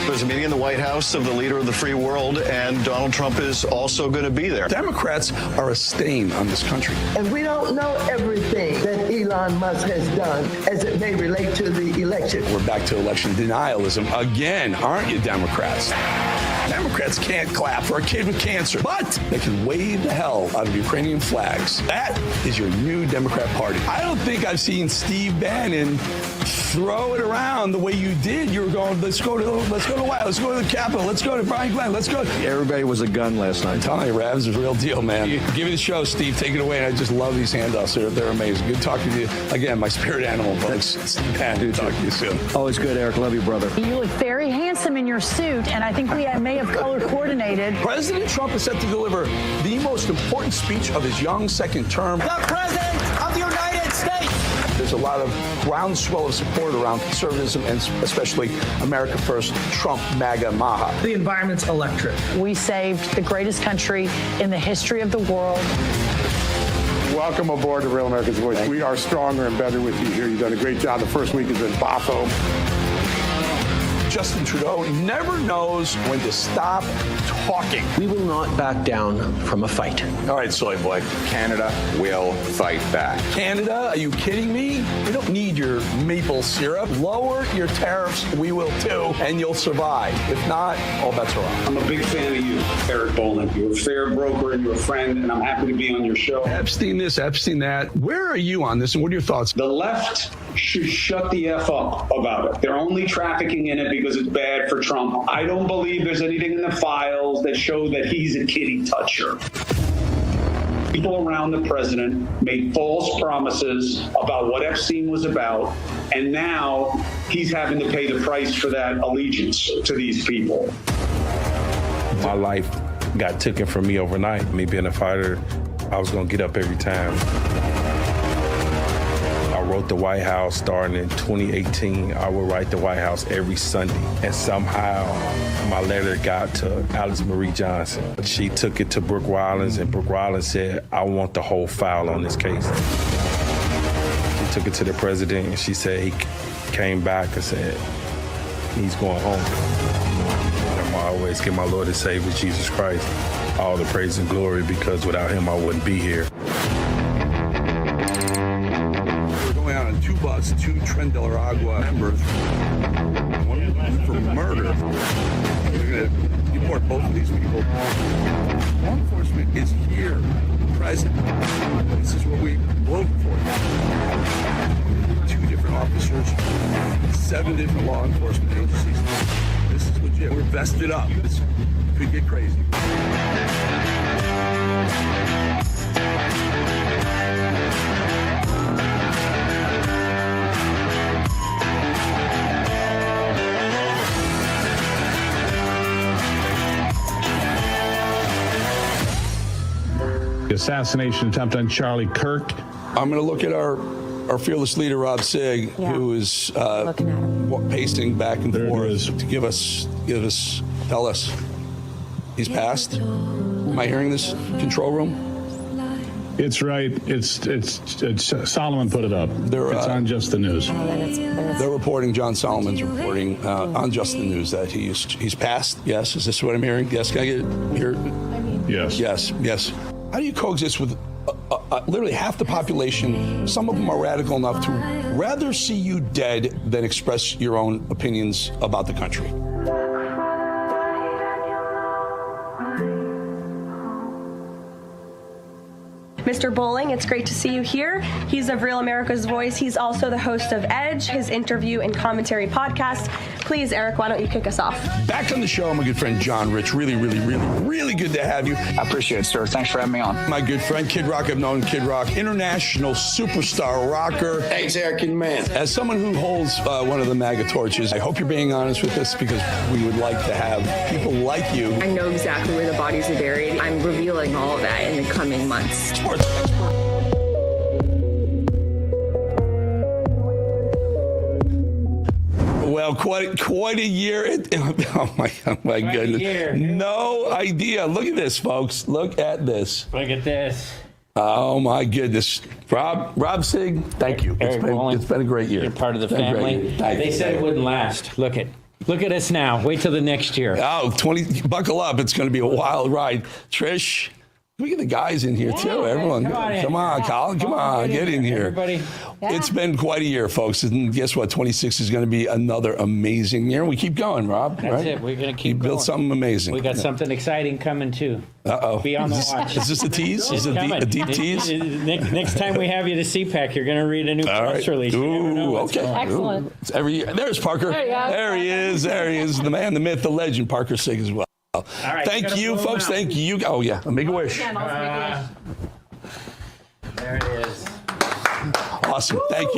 There's a meeting in the White House of the leader of the free world, and Donald Trump is also going to be there. Democrats are a stain on this country. And we don't know everything that Elon Musk has done as it may relate to the election. We're back to election denialism again, aren't you, Democrats? Democrats can't clap for a kid with cancer, but they can wave the hell out of Ukrainian flags. That is your new Democrat Party. I don't think I've seen Steve Bannon throw it around the way you did. You were going, let's go to White, let's go to the Capitol, let's go to Brian Glenn, let's go. Everybody was a gun last night. I'm telling you, Ravs is a real deal, man. Give me the show, Steve. Take it away. And I just love these handouts. They're amazing. Good talking to you. Again, my spirit animal, folks. Steve Bannon. Talk to you soon. Always good, Eric. Love you, brother. You look very handsome in your suit, and I think we may have color coordinated. President Trump is set to deliver the most important speech of his young second term. The President of the United States. There's a lot of groundswell of support around conservatism and especially America First, Trump, MAGA, Maha. The environment's electric. We saved the greatest country in the history of the world. Welcome aboard to Real America's Voice. We are stronger and better with you here. You've done a great job. The first week has been boffo. Justin Trudeau never knows when to stop talking. We will not back down from a fight. All right, soy boy. Canada will fight back. Canada, are you kidding me? We don't need your maple syrup. Lower your tariffs, we will too, and you'll survive. If not, all bets are off. I'm a big fan of you, Eric Bolling. You're a fair broker and you're a friend, and I'm happy to be on your show. Epstein this, Epstein that. Where are you on this, and what are your thoughts? The left should shut the F up about it. They're only trafficking in it because it's bad for Trump. I don't believe there's anything in the files that show that he's a kitty toucher. People around the president made false promises about what Epstein was about, and now he's having to pay the price for that allegiance to these people. My life got taken from me overnight. Me being a fighter, I was going to get up every time. I wrote the White House starting in 2018. I would write the White House every Sunday. And somehow my letter got to Alice Marie Johnson. She took it to Brooke Rollins, and Brooke Rollins said, I want the whole file on this case. She took it to the president, and she said he came back and said he's going home. And I always give my Lord and Savior, Jesus Christ, all the praise and glory, because without him, I wouldn't be here. Two bus, two Tren de la Agua members, one for murder. We're going to deport both of these people. Law enforcement is here, present. This is what we vote for. 2 different officers, 7 different law enforcement agencies. This is legit. We're vested up. This could get crazy. Assassination attempt on Charlie Kirk. I'm going to look at our fearless leader, Rob Sigg, who is pacing back and forth to tell us he's passed. Am I hearing this, control room? It's right. It's Solomon put it up. It's on Just the News. They're reporting, John Solomon's reporting on Just the News that he's passed. Yes, is this what I'm hearing? Yes, can I get it here? Yes. Yes. How do you coexist with literally half the population? Some of them are radical enough to rather see you dead than express your own opinions about the country. Mr. Bolling, it's great to see you here. He's of Real America's Voice. He's also the host of Edge, his interview and commentary podcast. Please, Eric, why don't you kick us off? Back on the show, my good friend John Rich. Really good to have you. I appreciate it, sir. Thanks for having me on. My good friend Kid Rock. I've known Kid Rock, international superstar rocker. Thanks, Eric, and man. As someone who holds one of the MAGA torches, I hope you're being honest with us, because we would like to have people like you. I know exactly where the bodies are buried. I'm revealing all of that in the coming months. Sports expert. Well, quite a year. Oh my goodness. No idea. Look at this, folks. Look at this. Look at this. Oh my goodness. Rob Sigg, thank you. It's been a great year. You're part of the family. They said it wouldn't last. Look at Look at us now. Wait till the next year. Oh, buckle up. It's going to be a wild ride. Trish, we get the guys in here too. Everyone, come on, Colin, come on, get in here. Everybody. It's been quite a year, folks. And guess what? 26 is going to be another amazing year. We keep going, Rob. That's right? it. We're going to keep going. Build something amazing. We got something exciting coming too. Uh-oh. Be on the watch. Is this a tease? Is it a deep tease? Next time we have you to CPAC, you're going to read a new press release. Ooh, okay. Excellent. Ooh. Every year. There's Parker. There he is. There he is. The man, the myth, the legend, Parker Sig as well. All right, thank you, folks. Thank you. Oh, yeah. Make a wish. There it is. Awesome. Thank you.